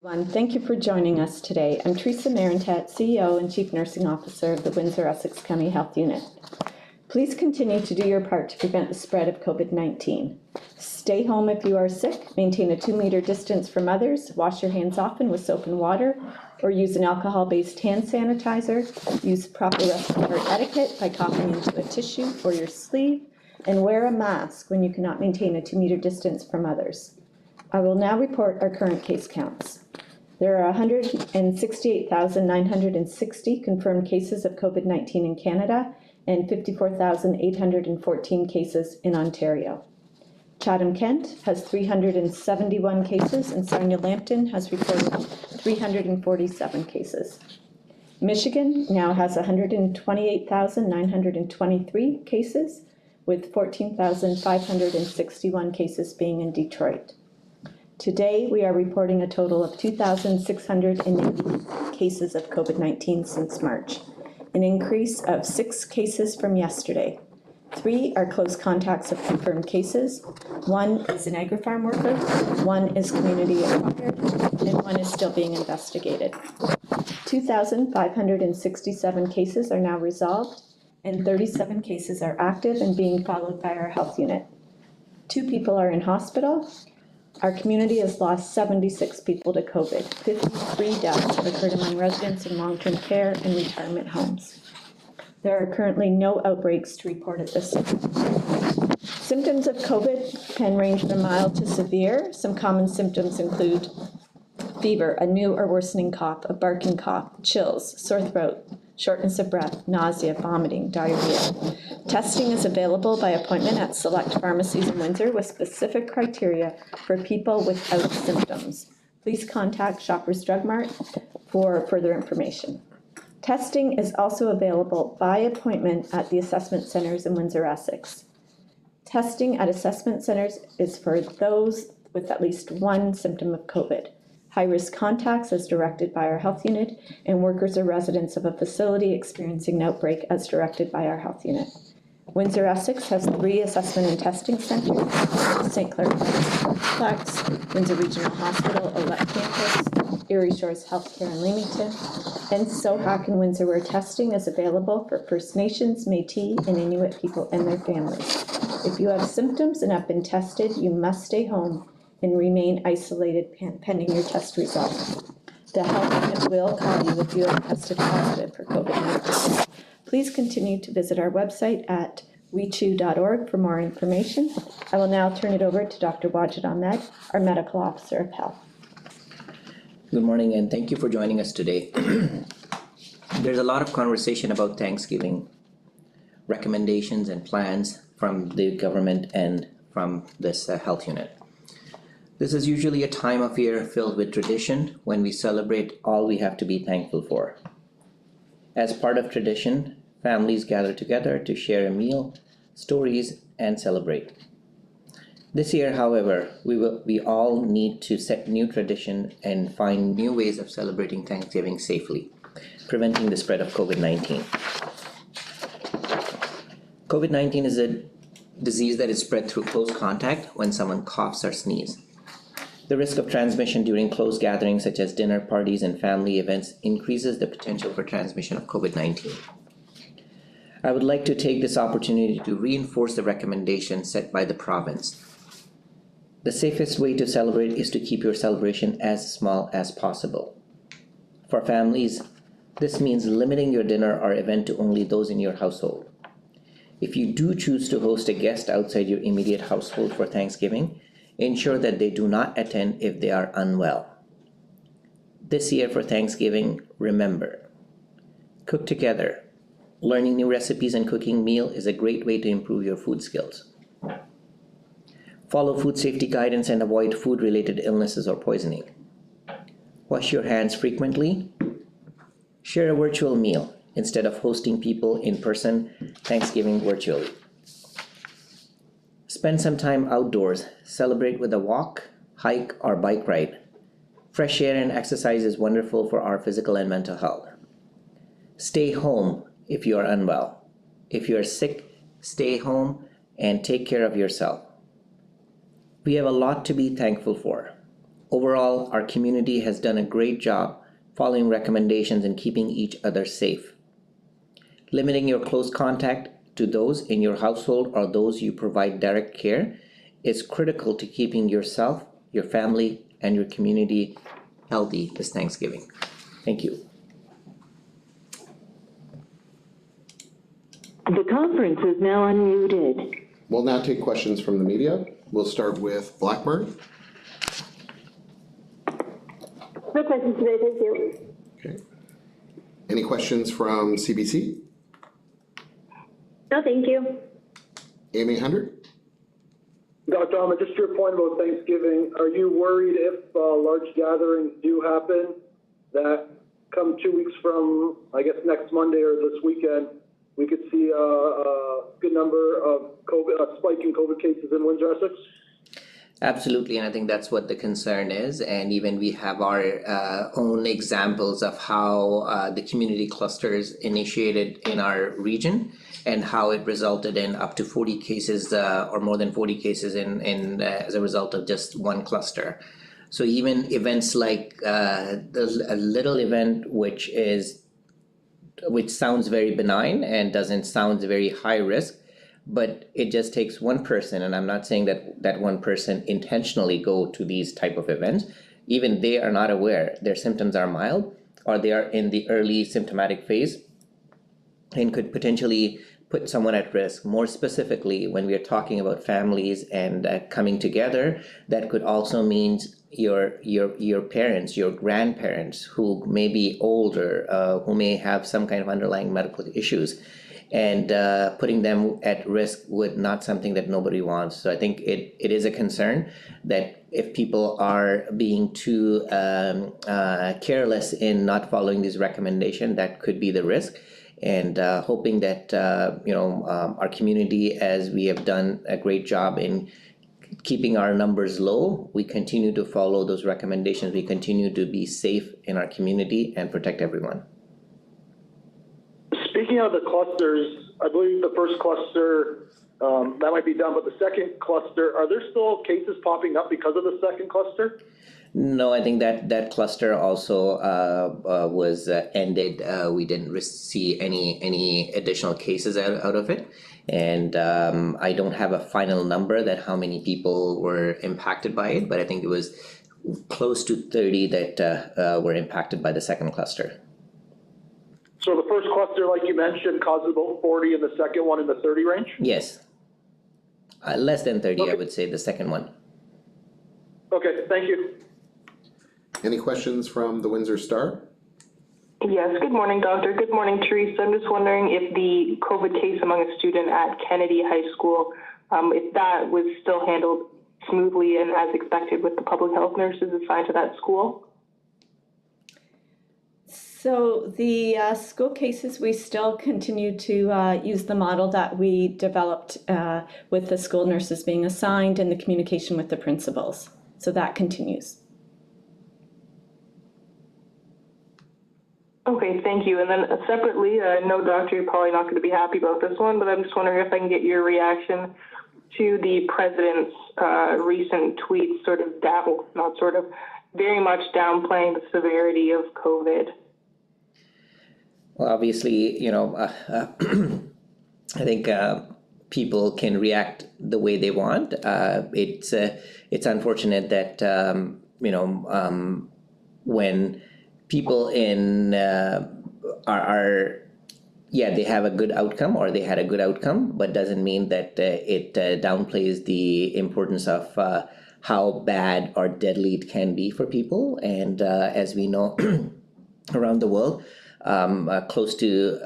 Thank you for joining us today. I'm Teresa Marentet, CEO and Chief Nursing Officer of the Windsor-Essex County Health Unit. Please continue to do your part to prevent the spread of COVID-19. Stay home if you are sick, maintain a 2-meter distance from others, wash your hands often with soap and water, or use an alcohol-based hand sanitizer. Use proper respiratory etiquette by coughing into a tissue or your sleeve, and wear a mask when you cannot maintain a 2-meter distance from others. I will now report our current case counts. There are 168,960 confirmed cases of COVID-19 in Canada and 54,814 cases in Ontario. Chatham-Kent has 371 cases and Sarnia-Lambton has reported 347 cases. Michigan now has 128,923 cases, with 14,561 cases being in Detroit. Today, we are reporting a total of 2,680 cases of COVID-19 since March, an increase of 6 cases from yesterday. 3 are close contacts of confirmed cases. 1 is an agri-farm worker, 1 is community acquired, and 1 is still being investigated. 2,567 cases are now resolved, and 37 cases are active and being followed by our health unit. 2 people are in hospital. Our community has lost 76 people to COVID. 53 deaths have occurred among residents in long-term care and retirement homes. There are currently no outbreaks to report at this time. Symptoms of COVID can range from mild to severe. Some common symptoms include fever, a new or worsening cough, a barking cough, chills, sore throat, shortness of breath, nausea, vomiting, diarrhea. Testing is available by appointment at select pharmacies in Windsor with specific criteria for people without symptoms. Please contact Shoppers Drug Mart for further information. Testing is also available by appointment at the assessment centers in Windsor-Essex. Testing at assessment centers is for those with at least 1 symptom of COVID. High-risk contacts as directed by our health unit, and workers or residents of a facility experiencing an outbreak as directed by our health unit. Windsor-Essex has 3 assessment and testing centers: St. Clair Complex, Windsor Regional Hospital, Olette Campus, Erie Shores Healthcare in Leamington, and SOHAC in Windsor, where testing is available for First Nations, Métis, and Inuit people and their families. If you have symptoms and have been tested, you must stay home and remain isolated pending your test results. The health unit will call you if you have tested positive for COVID-19. Please continue to visit our website at wechew.org for more information. I will now turn it over to Dr. Wajid Ahmed, our Medical Officer of Health. Good morning, and thank you for joining us today. There's a lot of conversation about Thanksgiving, recommendations and plans from the government and from this health unit. This is usually a time of year filled with tradition when we celebrate all we have to be thankful for. As part of tradition, families gather together to share a meal, stories, and celebrate. This year, however, we all need to set new tradition and find new ways of celebrating Thanksgiving safely, preventing the spread of COVID-19. COVID-19 is a disease that is spread through close contact when someone coughs or sneezes. The risk of transmission during close gatherings such as dinner parties and family events increases the potential for transmission of COVID-19. I would like to take this opportunity to reinforce the recommendations set by the province. The safest way to celebrate is to keep your celebration as small as possible. For families, this means limiting your dinner or event to only those in your household. If you do choose to host a guest outside your immediate household for Thanksgiving, ensure that they do not attend if they are unwell. This year for Thanksgiving, remember, cook together. Learning new recipes and cooking meal is a great way to improve your food skills. Follow food safety guidance and avoid food-related illnesses or poisoning. Wash your hands frequently. Share a virtual meal instead of hosting people in person Thanksgiving virtually. Spend some time outdoors. Celebrate with a walk, hike, or bike ride. Fresh air and exercise is wonderful for our physical and mental health. Stay home if you are unwell. If you are sick, stay home and take care of yourself. We have a lot to be thankful for. Overall, our community has done a great job following recommendations and keeping each other safe. Limiting your close contact to those in your household or those you provide direct care is critical to keeping yourself, your family, and your community healthy this Thanksgiving. Thank you. The conference is now unmuted. We'll now take questions from the media. We'll start with Blackburn. No questions today, thank you. Okay. Any questions from CBC? No, thank you. Amy Hundred? Dr. Ahmed, just your point about Thanksgiving, are you worried if large gatherings do happen that come 2 weeks from, I guess, next Monday or this weekend, we could see a good number of a spike in COVID cases in Windsor-Essex? Absolutely, and I think that's what the concern is, and even we have our own examples of how the community clusters initiated in our region and how it resulted in up to 40 cases or more than 40 cases in as a result of just one cluster. So even events like a little event which sounds very benign and doesn't sound very high risk, but it just takes one person, and I'm not saying that one person intentionally go to these type of events. Even they are not aware, their symptoms are mild or they are in the early symptomatic phase and could potentially put someone at risk. More specifically, when we are talking about families and coming together, that could also mean your parents, your grandparents who may be older, who may have some kind of underlying medical issues, and putting them at risk would not something that nobody wants. So I think it is a concern that if people are being too careless in not following these recommendations, that could be the risk. And hoping that our community, as we have done a great job in keeping our numbers low, we continue to follow those recommendations. We continue to be safe in our community and protect everyone. Speaking of the clusters, I believe the first cluster, that might be done, but the second cluster, are there still cases popping up because of the second cluster? No, I think that cluster also was ended. We didn't see any additional cases out of it. And I don't have a final number that how many people were impacted by it, but I think it was close to 30 that were impacted by the second cluster. So the first cluster, like you mentioned, caused about 40 and the second one in the 30 range? Yes. Less than 30, Okay. I would say, the second one. Okay, thank you. Any questions from the Windsor Star? Yes, good morning, Doctor. Good morning, Teresa. I'm just wondering if the COVID case among a student at Kennedy High School, if that was still handled smoothly and as expected with the public health nurses assigned to that school? So the school cases, we still continue to use the model that we developed with the school nurses being assigned and the communication with the principals. So that continues. Okay, thank you. And then separately, I know, Doctor, you're probably not going to be happy about this one, but I'm just wondering if I can get your reaction to the president's recent tweets, very much downplaying the severity of COVID. Well, obviously, I think people can react the way they want. It's unfortunate that when people in they have a good outcome or they had a good outcome, but doesn't mean that it downplays the importance of how bad or deadly it can be for people. And as we know, around the world, close to,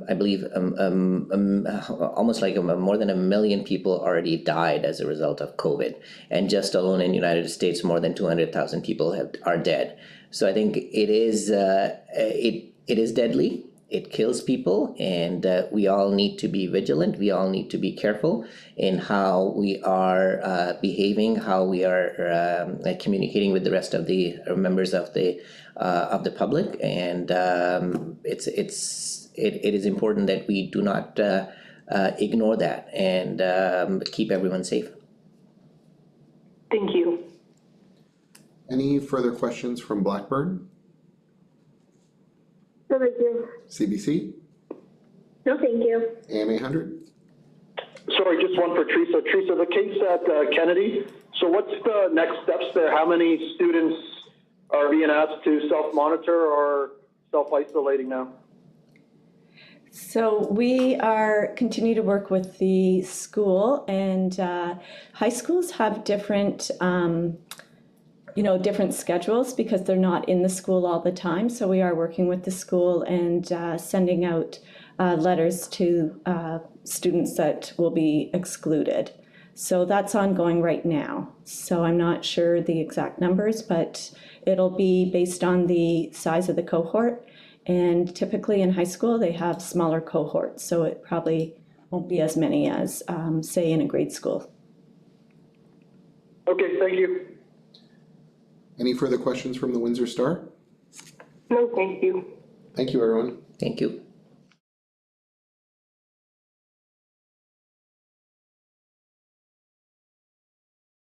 I believe, almost like more than 1 million people already died as a result of COVID. And just alone in the United States, more than 200,000 people are dead. So I think it is deadly. It kills people, and we all need to be vigilant. We all need to be careful in how we are behaving, how we are communicating with the rest of the members of the public, and it is important that we do not ignore that and keep everyone safe. Thank you. Any further questions from Blackburn, No, thank you. CBC, No, thank you. AM 800? Sorry, just one for Teresa. Teresa, the case at Kennedy, so what's the next steps there? How many students are being asked to self-monitor or self-isolating now? So we continue to work with the school, and high schools have different, different schedules because they're not in the school all the time. So we are working with the school and sending out letters to students that will be excluded. So that's ongoing right now. So I'm not sure the exact numbers, but it'll be based on the size of the cohort. And typically in high school, they have smaller cohorts, so it probably won't be as many as, say, in a grade school. Okay, thank you. Any further questions from the Windsor Star? No, thank you. Thank you, everyone. Thank you.